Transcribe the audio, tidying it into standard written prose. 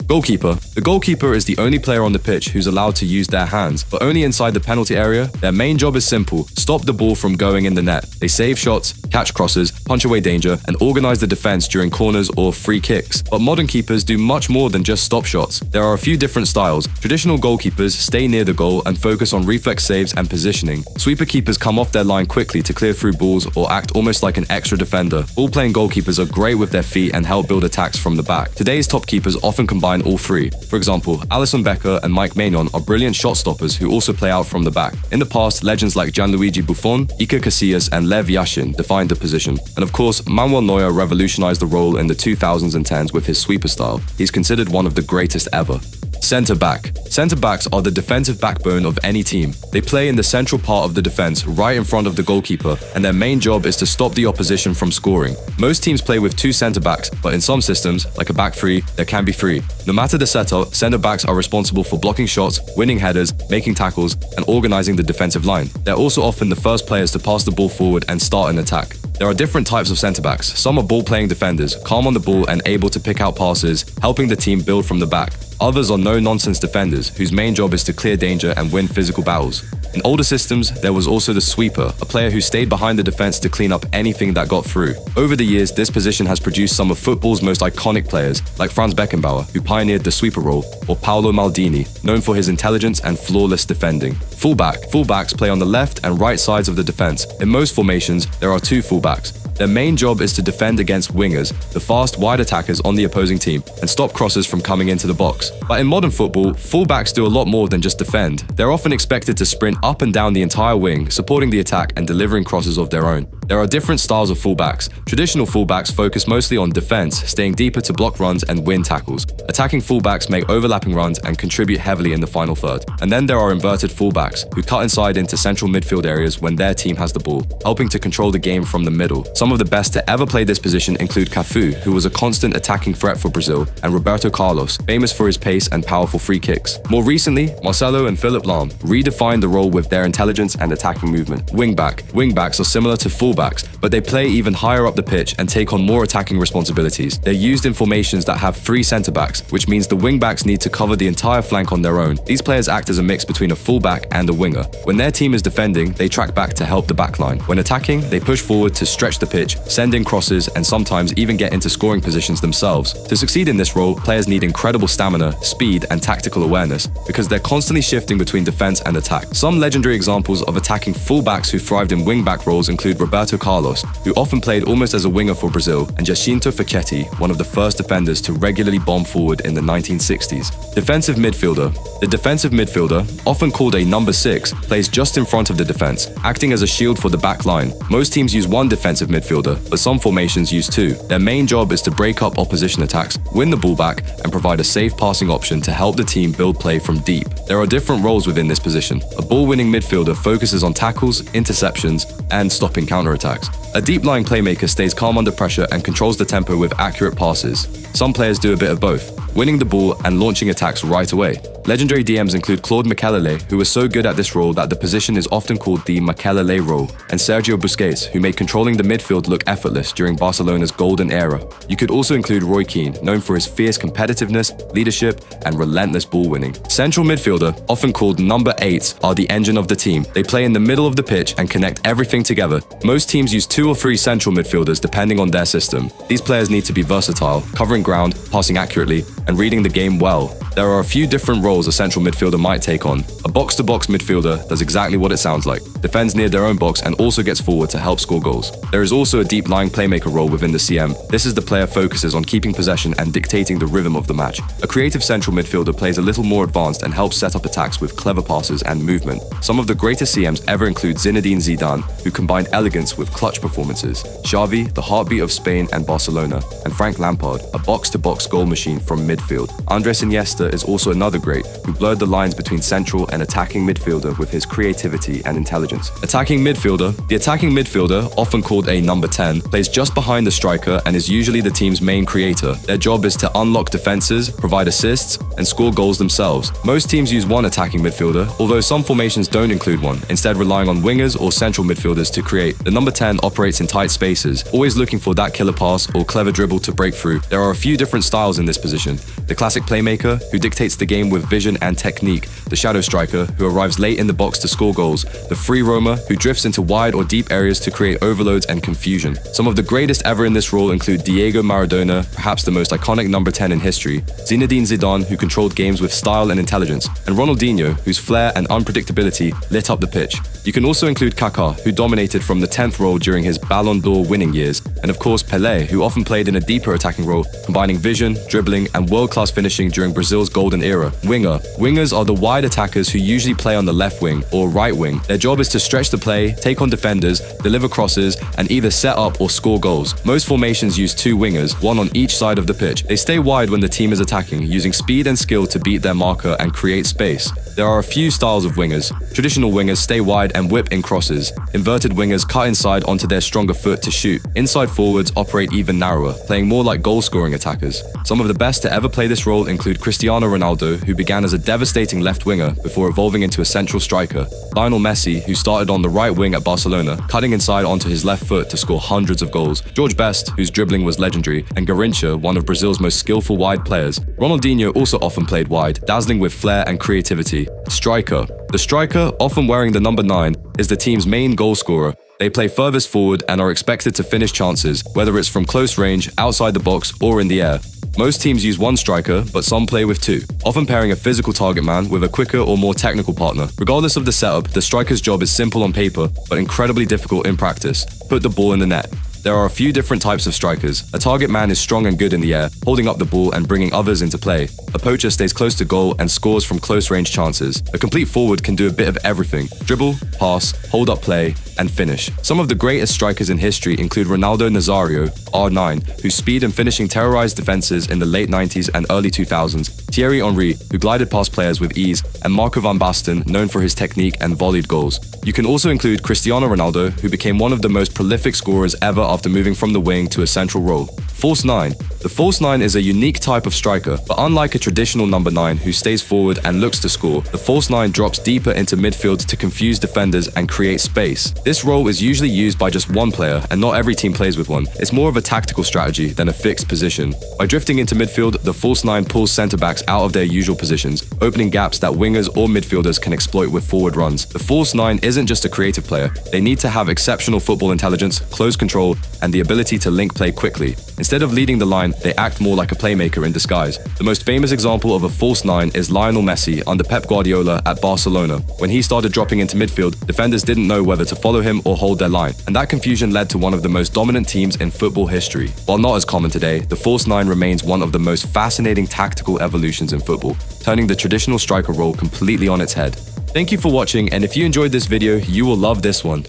Goalkeeper. The goalkeeper is the only player on the pitch who's allowed to use their hands, but only inside the penalty area. Their main job is simple: stop the ball from going in the net. They save shots, catch crosses, punch away danger, and organize the defense during corners or free kicks. But modern keepers do much more than just stop shots. There are a few different styles. Traditional goalkeepers stay near the goal and focus on reflex saves and positioning. Sweeper keepers come off their line quickly to clear through balls or act almost like an extra defender. Ball-playing goalkeepers are great with their feet and help build attacks from the back. Today's top keepers often combine all three. For example, Alisson Becker and Mike Maignan are brilliant shot stoppers who also play out from the back. In the past, legends like Gianluigi Buffon, Iker Casillas, and Lev Yashin defined the position. And of course, Manuel Neuer revolutionized the role in the 2000s and 10s with his sweeper style. He's considered one of the greatest ever. Centre-back. Centre-backs are the defensive backbone of any team. They play in the central part of the defense, right in front of the goalkeeper, and their main job is to stop the opposition from scoring. Most teams play with two centre-backs, but in some systems, like a back three, there can be three. No matter the setup, centre-backs are responsible for blocking shots, winning headers, making tackles, and organizing the defensive line. They're also often the first players to pass the ball forward and start an attack. There are different types of centre-backs. Some are ball-playing defenders, calm on the ball and able to pick out passes, helping the team build from the back. Others are no-nonsense defenders, whose main job is to clear danger and win physical battles. In older systems, there was also the sweeper, a player who stayed behind the defense to clean up anything that got through. Over the years, this position has produced some of football's most iconic players, like Franz Beckenbauer, who pioneered the sweeper role, or Paolo Maldini, known for his intelligence and flawless defending. Fullback. Fullbacks play on the left and right sides of the defense. In most formations, there are two fullbacks. Their main job is to defend against wingers, the fast, wide attackers on the opposing team, and stop crosses from coming into the box. But in modern football, fullbacks do a lot more than just defend. They're often expected to sprint up and down the entire wing, supporting the attack and delivering crosses of their own. There are different styles of fullbacks. Traditional fullbacks focus mostly on defense, staying deeper to block runs and win tackles. Attacking fullbacks make overlapping runs and contribute heavily in the final third. And then there are inverted fullbacks, who cut inside into central midfield areas when their team has the ball, helping to control the game from the middle. Some of the best to ever play this position include Cafu, who was a constant attacking threat for Brazil, and Roberto Carlos, famous for his pace and powerful free kicks. More recently, Marcelo and Philipp Lahm redefined the role with their intelligence and attacking movement. Wingback. Wingbacks are similar to fullbacks, but they play even higher up the pitch and take on more attacking responsibilities. They're used in formations that have three centre-backs, which means the wingbacks need to cover the entire flank on their own. These players act as a mix between a fullback and a winger. When their team is defending, they track back to help the backline. When attacking, they push forward to stretch the pitch, send in crosses, and sometimes even get into scoring positions themselves. To succeed in this role, players need incredible stamina, speed, and tactical awareness, because they're constantly shifting between defense and attack. Some legendary examples of attacking fullbacks who thrived in wingback roles include Roberto Carlos, who often played almost as a winger for Brazil, and Jacinto Facchetti, one of the first defenders to regularly bomb forward in the 1960s. Defensive midfielder. The defensive midfielder, often called a number 6, plays just in front of the defense, acting as a shield for the back line. Most teams use one defensive midfielder, but some formations use two. Their main job is to break up opposition attacks, win the ball back, and provide a safe passing option to help the team build play from deep. There are different roles within this position. A ball-winning midfielder focuses on tackles, interceptions, and stopping counterattacks. A deep-lying playmaker stays calm under pressure and controls the tempo with accurate passes. Some players do a bit of both, winning the ball and launching attacks right away. Legendary DMs include Claude Makelele, who was so good at this role that the position is often called the Makelele role, and Sergio Busquets, who made controlling the midfield look effortless during Barcelona's golden era. You could also include Roy Keane, known for his fierce competitiveness, leadership, and relentless ball winning. Central midfielder, often called number 8, are the engine of the team. They play in the middle of the pitch and connect everything together. Most teams use 2 or 3 central midfielders depending on their system. These players need to be versatile, covering ground, passing accurately, and reading the game well. There are a few different roles a central midfielder might take on. A box-to-box midfielder does exactly what it sounds like, defends near their own box and also gets forward to help score goals. There is also a deep-lying playmaker role within the CM. This is the player focuses on keeping possession and dictating the rhythm of the match. A creative central midfielder plays a little more advanced and helps set up attacks with clever passes and movement. Some of the greatest CMs ever include Zinedine Zidane, who combined elegance with clutch performances, Xavi, the heartbeat of Spain and Barcelona, and Frank Lampard, a box-to-box goal machine from midfield. Andres Iniesta Ronaldo is also another great, who blurred the lines between central and attacking midfielder with his creativity and intelligence. Attacking midfielder. The attacking midfielder, often called a number 10, plays just behind the striker and is usually the team's main creator. Their job is to unlock defenses, provide assists, and score goals themselves. Most teams use one attacking midfielder, although some formations don't include one, instead relying on wingers or central midfielders to create. The number 10 operates in tight spaces, always looking for that killer pass or clever dribble to break through. There are a few different styles in this position. The classic playmaker, who dictates the game with vision and technique. The shadow striker, who arrives late in the box to score goals. The free roamer, who drifts into wide or deep areas to create overloads and confusion. Some of the greatest ever in this role include Diego Maradona, perhaps the most iconic number 10 in history, Zinedine Zidane, who controlled games with style and intelligence, and Ronaldinho, whose flair and unpredictability lit up the pitch. You can also include Kaká, who dominated from the 10th role during his Ballon d'Or winning years, and of course Pelé, who often played in a deeper attacking role, combining vision, dribbling, and world-class finishing during Brazil's golden era. Winger. Wingers are the wide attackers who usually play on the left wing or right wing. Their job is to stretch the play, take on defenders, deliver crosses, and either set up or score goals. Most formations use two wingers, one on each side of the pitch. They stay wide when the team is attacking, using speed and skill to beat their marker and create space. There are a few styles of wingers. Traditional wingers stay wide and whip in crosses. Inverted wingers cut inside onto their stronger foot to shoot. Inside forwards operate even narrower, playing more like goal-scoring attackers. Some of the best to ever play this role include Cristiano Ronaldo, who began as a devastating left winger before evolving into a central striker. Lionel Messi, who started on the right wing at Barcelona, cutting inside onto his left foot to score hundreds of goals. George Best, whose dribbling was legendary, and Garrincha, one of Brazil's most skillful wide players. Ronaldinho also often played wide, dazzling with flair and creativity. Striker. The striker, often wearing the number 9, is the team's main goal scorer. They play furthest forward and are expected to finish chances, whether it's from close range, outside the box, or in the air. Most teams use one striker, but some play with two, often pairing a physical target man with a quicker or more technical partner. Regardless of the setup, the striker's job is simple on paper, but incredibly difficult in practice. Put the ball in the net. There are a few different types of strikers. A target man is strong and good in the air, holding up the ball and bringing others into play. A poacher stays close to goal and scores from close-range chances. A complete forward can do a bit of everything: dribble, pass, hold up play, and finish. Some of the greatest strikers in history include Ronaldo Nazario, R9, whose speed and finishing terrorized defenses in the late 90s and early 2000s, Thierry Henry, who glided past players with ease, and Marco van Basten, known for his technique and volleyed goals. You can also include Cristiano Ronaldo, who became one of the most prolific scorers ever after moving from the wing to a central role. False 9. The false 9 is a unique type of striker, but unlike a traditional number 9 who stays forward and looks to score, the false 9 drops deeper into midfield to confuse defenders and create space. This role is usually used by just one player, and not every team plays with one. It's more of a tactical strategy than a fixed position. By drifting into midfield, the false 9 pulls centre-backs out of their usual positions, opening gaps that wingers or midfielders can exploit with forward runs. The false 9 isn't just a creative player. They need to have exceptional football intelligence, close control, and the ability to link play quickly. Instead of leading the line, they act more like a playmaker in disguise. The most famous example of a false 9 is Lionel Messi under Pep Guardiola at Barcelona. When he started dropping into midfield, defenders didn't know whether to follow him or hold their line, and that confusion led to one of the most dominant teams in football history. While not as common today, the false 9 remains one of the most fascinating tactical evolutions in football, turning the traditional striker role completely on its head. Thank you for watching, and if you enjoyed this video, you will love this one.